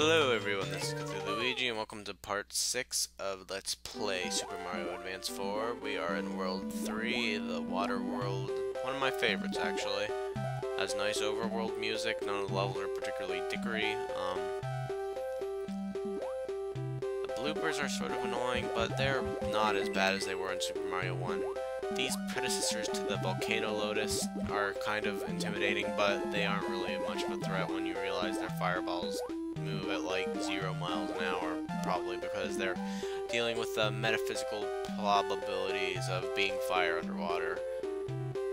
Hello everyone, this is Luigi and welcome to part 6 of Let's Play Super Mario Advance 4. We are in World 3, the water world. One of my favorites actually. Has nice overworld music, none of the levels are particularly dickery. The bloopers are sort of annoying, but they're not as bad as they were in Super Mario 1. These predecessors to the Volcano Lotus are kind of intimidating, but they aren't really much of a threat when you realize their fireballs move at like 0 miles an hour, probably because they're dealing with the metaphysical probabilities of being fire underwater.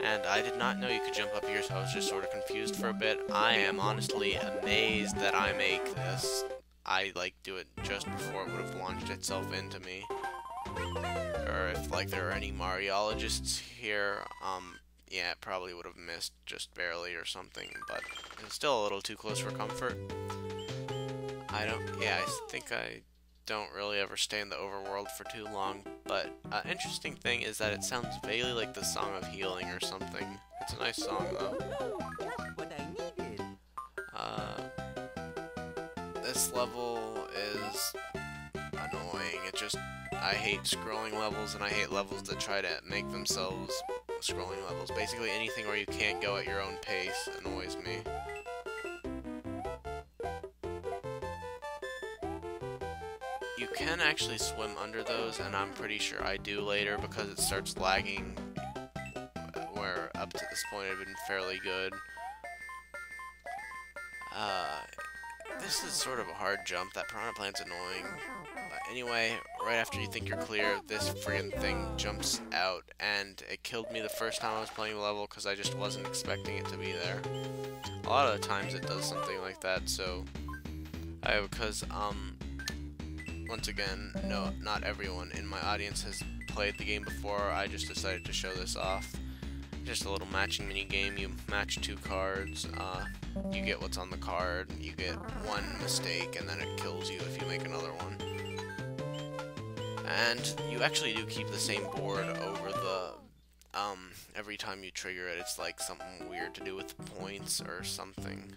And I did not know you could jump up here, so I was just sort of confused for a bit. I am honestly amazed that I make this. I do it just before it would have launched itself into me. Or if there are any Mariologists here, yeah, it probably would have missed just barely or something, but it's still a little too close for comfort. I think I don't really ever stay in the overworld for too long, but interesting thing is that it sounds vaguely like the Song of Healing or something. It's a nice song though. This level is annoying. I hate scrolling levels, and I hate levels that try to make themselves scrolling levels. Basically anything where you can't go at your own pace annoys me. You can actually swim under those, and I'm pretty sure I do later because it starts lagging, where up to this point it had been fairly good. This is sort of a hard jump. That piranha plant's annoying. But anyway, right after you think you're clear, this friggin' thing jumps out, and it killed me the first time I was playing the level because I just wasn't expecting it to be there. A lot of the times it does something like that, so once again, no, not everyone in my audience has played the game before. I just decided to show this off. Just a little matching mini game. You match 2 cards. You get what's on the card. You get one mistake, and then it kills you if you make another one. And you actually do keep the same board over the every time you trigger it. It's like something weird to do with points or something.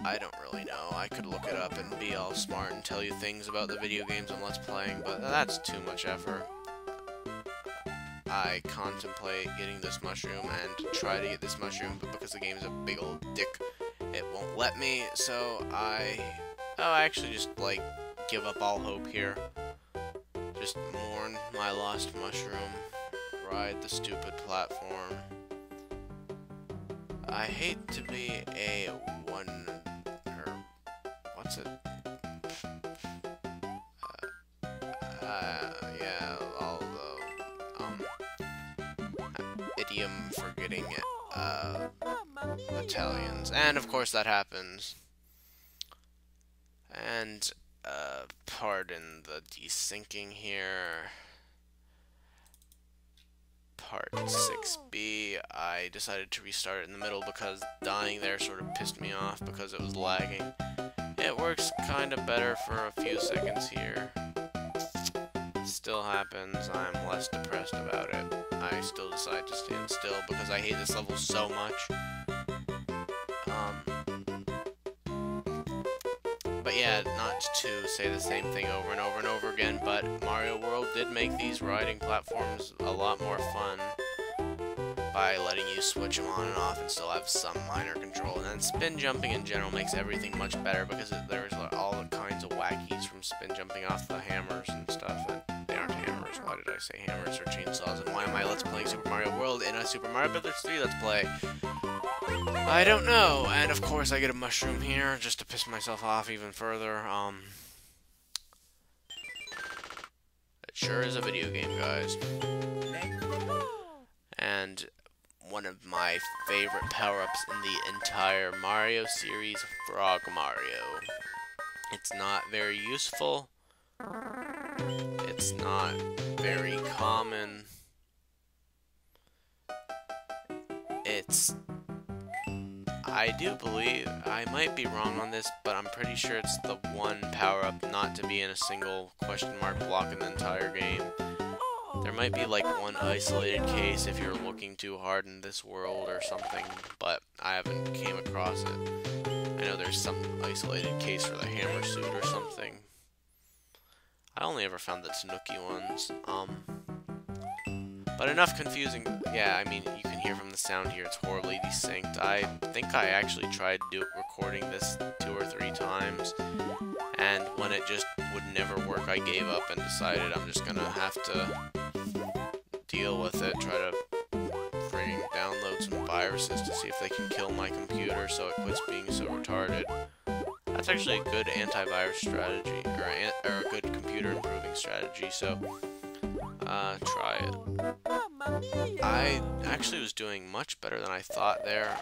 I don't really know. I could look it up and be all smart and tell you things about the video games I'm Let's Playing, but that's too much effort. I contemplate getting this mushroom and try to get this mushroom, but because the game is a big old dick, it won't let me, so I actually just, give up all hope here. Just mourn my lost mushroom, ride the stupid platform. I hate to be a idiom for getting Italians, and of course that happens. And pardon the desyncing here. Part 6B, I decided to restart it in the middle because dying there sort of pissed me off because it was lagging. It works kind of better for a few seconds here. Still happens, I'm less depressed about it. I still decide to stand still because I hate this level so much. But yeah, not to say the same thing over and over and over again, but Mario World did make these riding platforms a lot more fun by letting you switch them on and off and still have some minor control. And then spin jumping in general makes everything much better because there's all the kinds of wackies from spin jumping off the hammers and stuff. And they aren't hammers. Why did I say hammers or chainsaws? And why am I Let's Playing Super Mario World in a Super Mario Bros. 3 Let's Play? I don't know. And of course I get a mushroom here just to piss myself off even further. It sure is a video game, guys. And one of my favorite power-ups in the entire Mario series, Frog Mario. It's not very useful. It's not very common. I do believe, I might be wrong on this, but I'm pretty sure it's the one power-up not to be in a single question mark block in the entire game. There might be one isolated case if you're looking too hard in this world or something, but I haven't came across it. I know there's some isolated case for the hammer suit or something. I only ever found the Tanuki ones. But enough confusing. Yeah, I mean, you can hear from the sound here, it's horribly desynced. I think I actually tried recording this 2 or 3 times, and when it just would never work, I gave up and decided I'm just gonna have to deal with it, try to frigging download some viruses to see if they can kill my computer so it quits being so retarded. That's actually a good antivirus strategy, or a good computer improving strategy, so try it. I actually was doing much better than I thought there.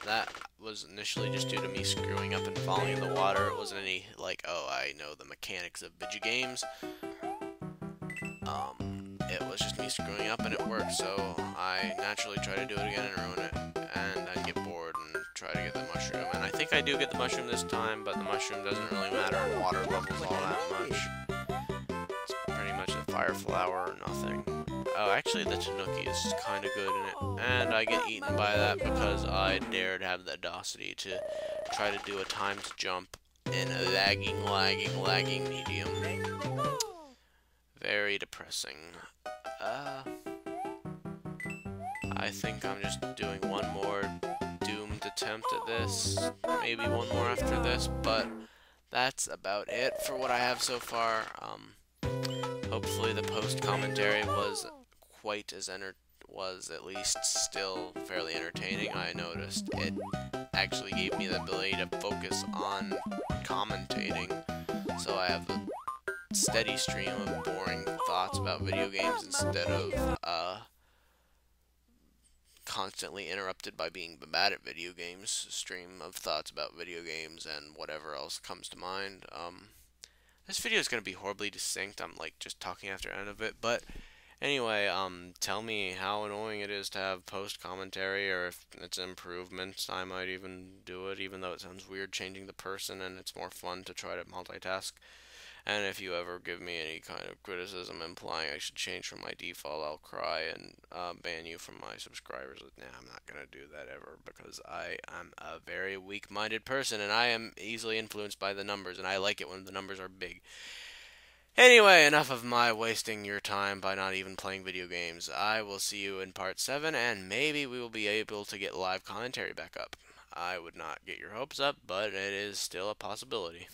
That was initially just due to me screwing up and falling in the water. It wasn't any, like, oh, I know the mechanics of video games. It was just me screwing up and it worked, so I naturally try to do it again and ruin it. And I get bored and try to get the mushroom. And I think I do get the mushroom this time, but the mushroom doesn't really matter in water levels all that much. It's pretty much a fire flower or nothing. Oh, actually the Tanuki is kind of good in it. And I get eaten by that because I dared have the audacity to try to do a timed jump in a lagging medium. Very depressing. I think I'm just doing one more doomed attempt at this. Maybe one more after this, but that's about it for what I have so far. Hopefully the post commentary was at least still fairly entertaining. I noticed it actually gave me the ability to focus on commentating, so I have a steady stream of boring thoughts about video games instead of constantly interrupted by being bad at video games stream of thoughts about video games and whatever else comes to mind. This video is going to be horribly desynced. I'm like just talking after the end of it, but anyway, tell me how annoying it is to have post commentary, or if it's improvements. I might even do it, even though it sounds weird changing the person, and it's more fun to try to multitask. And if you ever give me any kind of criticism implying I should change from my default, I'll cry and ban you from my subscribers. Nah, I'm not going to do that ever, because I am a very weak-minded person, and I am easily influenced by the numbers, and I like it when the numbers are big. Anyway, enough of my wasting your time by not even playing video games. I will see you in part 7, and maybe we will be able to get live commentary back up. I would not get your hopes up, but it is still a possibility.